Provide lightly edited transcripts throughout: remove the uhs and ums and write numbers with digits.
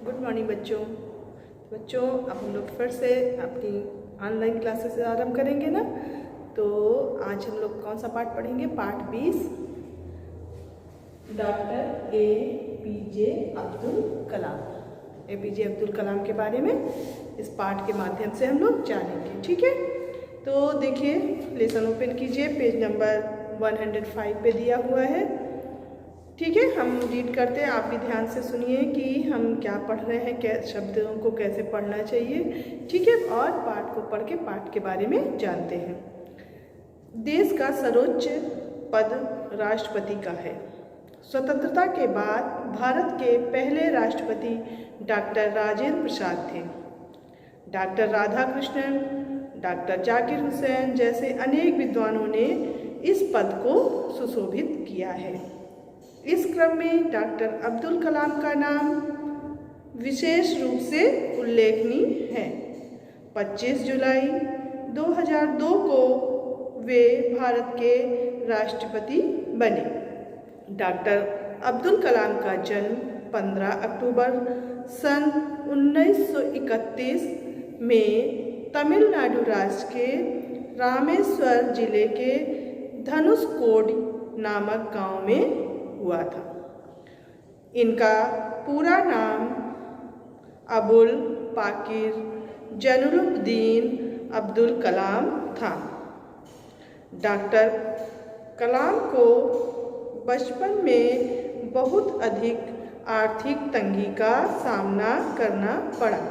Good morning बच्चों। अब हम लोग फिर से अपनी ऑनलाइन क्लासेस आरंभ करेंगे ना। तो आज हम लोग कौन सा पाठ पढ़ेंगे? पाठ 20, doctor APJ Abdul Kalam. APJ Abdul Kalam के बारे में इस पाठ के माध्यम से हम लोग जानेंगे। ठीक है, तो देखिए, लेसन ओपन कीजिए, पेज नंबर 105 पे दिया हुआ है। ठीक है, हम रीड करते हैं, आप भी ध्यान से सुनिए कि हम क्या पढ़ रहे हैं, क्या शब्दों को कैसे पढ़ना चाहिए। ठीक है, और पाठ को पढ़ के पाठ के बारे में जानते हैं। देश का सर्वोच्च पद राष्ट्रपति का है। स्वतंत्रता के बाद भारत के पहले राष्ट्रपति डॉक्टर राजेंद्र प्रसाद थे। डॉक्टर राधाकृष्णन, डॉक्टर जाकिर हुसैन जैसे अनेक विद्वानों ने इस पद को सुशोभित किया है। इस क्रम में डॉक्टर अब्दुल कलाम का नाम विशेष रूप से उल्लेखनीय है। 25 जुलाई 2002 को वे भारत के राष्ट्रपति बने। डॉक्टर अब्दुल कलाम का जन्म 15 अक्टूबर सन 1931 में तमिलनाडु राज्य के रामेश्वर जिले के धनुषकोडी नामक गांव में हुआ था। इनका पूरा नाम अबुल पाकिर जैनुलब्दीन अब्दुल कलाम था। डॉक्टर कलाम को बचपन में बहुत अधिक आर्थिक तंगी का सामना करना पड़ा।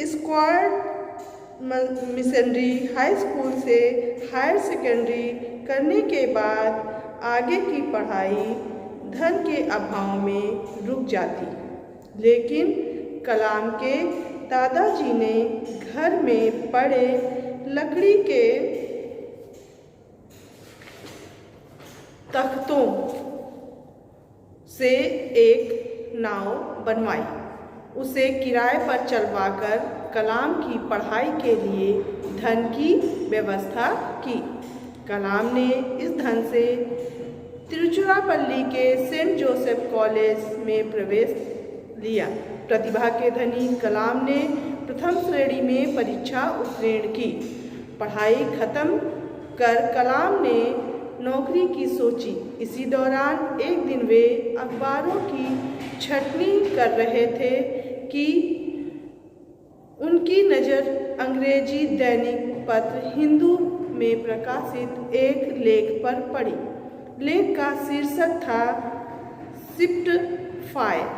स्क्वाड मिशनरी हाई स्कूल से हायर सेकेंडरी करने के बाद आगे की पढ़ाई धन के अभाव में रुक जाती, लेकिन कलाम के दादाजी ने घर में पड़े लकड़ी के तख्तों से एक नाव बनवाई। उसे किराए पर चलवाकर कलाम की पढ़ाई के लिए धन की व्यवस्था की। कलाम ने इस धन से तिरुचिरापल्ली के सेंट जोसेफ कॉलेज में प्रवेश लिया। प्रतिभा के धनी कलाम ने प्रथम श्रेणी में परीक्षा उत्तीर्ण की। पढ़ाई खत्म कर कलाम ने नौकरी की सोची। इसी दौरान एक दिन वे अखबारों की छटनी कर रहे थे कि उनकी नज़र अंग्रेजी दैनिक पत्र हिंदू में प्रकाशित एक लेख पर पड़ी। लेख का शीर्षक था शिफ्ट फायर,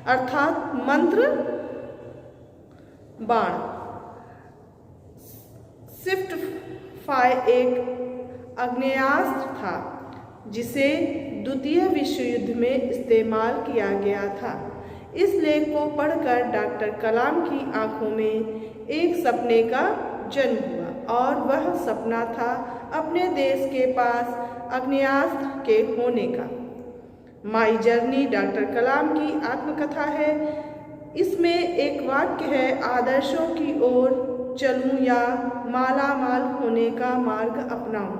अर्थात मंत्र बाण। शिफ्ट फायर एक आग्नेयास्त्र था जिसे द्वितीय विश्व युद्ध में इस्तेमाल किया गया था। इस लेख को पढ़कर डॉक्टर कलाम की आंखों में एक सपने का जन्म हुआ, और वह सपना था अपने देश के पास आग्नेयास्त्र के होने का। माई जर्नी डॉक्टर कलाम की आत्मकथा है। इसमें एक वाक्य है, आदर्शों की ओर चलूं या मालामाल होने का मार्ग अपनाऊं।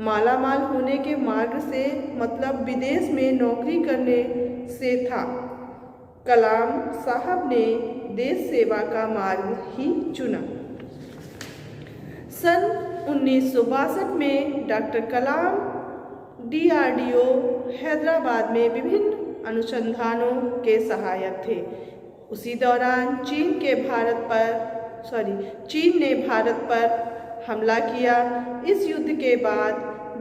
मालामाल होने के मार्ग से मतलब विदेश में नौकरी करने से था। कलाम साहब ने देश सेवा का मार्ग ही चुना। सन 1962 में डॉक्टर कलाम DRDO हैदराबाद में विभिन्न अनुसंधानों के सहायक थे। उसी दौरान चीन ने भारत पर हमला किया। इस युद्ध के बाद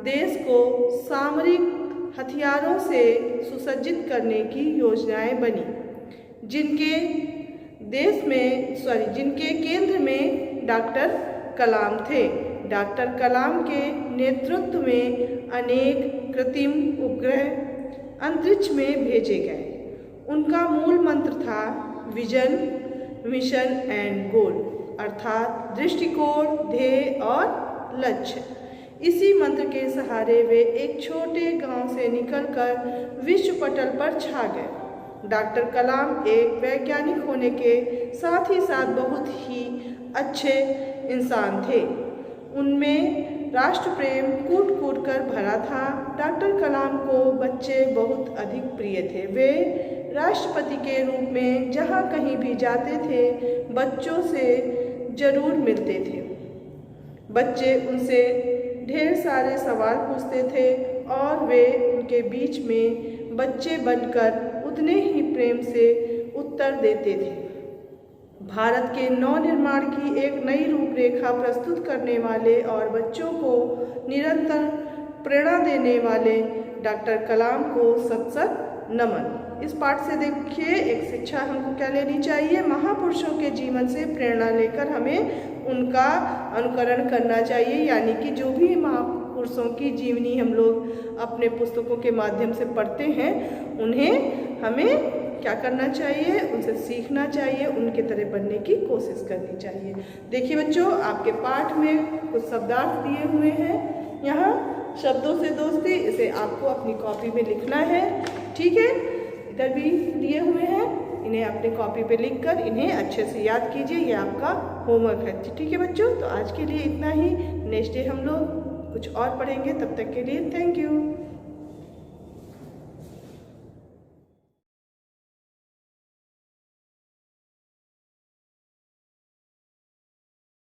देश को सामरिक हथियारों से सुसज्जित करने की योजनाएं बनी, जिनके केंद्र में डॉक्टर कलाम थे। डॉक्टर कलाम के नेतृत्व में अनेक कृत्रिम उपग्रह अंतरिक्ष में भेजे गए। उनका मूल मंत्र था विजन, मिशन एंड गोल, अर्थात दृष्टिकोण, ध्येय और लक्ष्य। इसी मंत्र के सहारे वे एक छोटे गांव से निकलकर विश्व पटल पर छा गए। डॉक्टर कलाम एक वैज्ञानिक होने के साथ ही साथ बहुत ही अच्छे इंसान थे। उनमें राष्ट्र प्रेम कूट कूट कर भरा था। डॉक्टर कलाम को बच्चे बहुत अधिक प्रिय थे। वे राष्ट्रपति के रूप में जहाँ कहीं भी जाते थे बच्चों से जरूर मिलते थे। बच्चे उनसे ढेर सारे सवाल पूछते थे और वे उनके बीच में बच्चे बनकर उतने ही प्रेम से उत्तर देते थे। भारत के नवनिर्माण की एक नई रूपरेखा प्रस्तुत करने वाले और बच्चों को निरंतर प्रेरणा देने वाले डॉक्टर कलाम को सत सत नमन। इस पाठ से देखिए एक शिक्षा हमको क्या लेनी चाहिए, महापुरुषों के जीवन से प्रेरणा लेकर हमें उनका अनुकरण करना चाहिए। यानी कि जो भी महापुरुषों की जीवनी हम लोग अपने पुस्तकों के माध्यम से पढ़ते हैं उन्हें हमें क्या करना चाहिए, उनसे सीखना चाहिए, उनके तरह बनने की कोशिश करनी चाहिए। देखिए बच्चों, आपके पाठ में कुछ शब्दार्थ दिए हुए हैं। यहाँ शब्दों से दोस्ती, इसे आपको अपनी कॉपी में लिखना है। ठीक है, इधर भी दिए हुए हैं, इन्हें अपने कॉपी पे लिखकर इन्हें अच्छे से याद कीजिए। ये आपका होमवर्क है। ठीक है बच्चों, तो आज के लिए इतना ही। नेक्स्ट डे हम लोग कुछ और पढ़ेंगे। तब तक के लिए थैंक यू।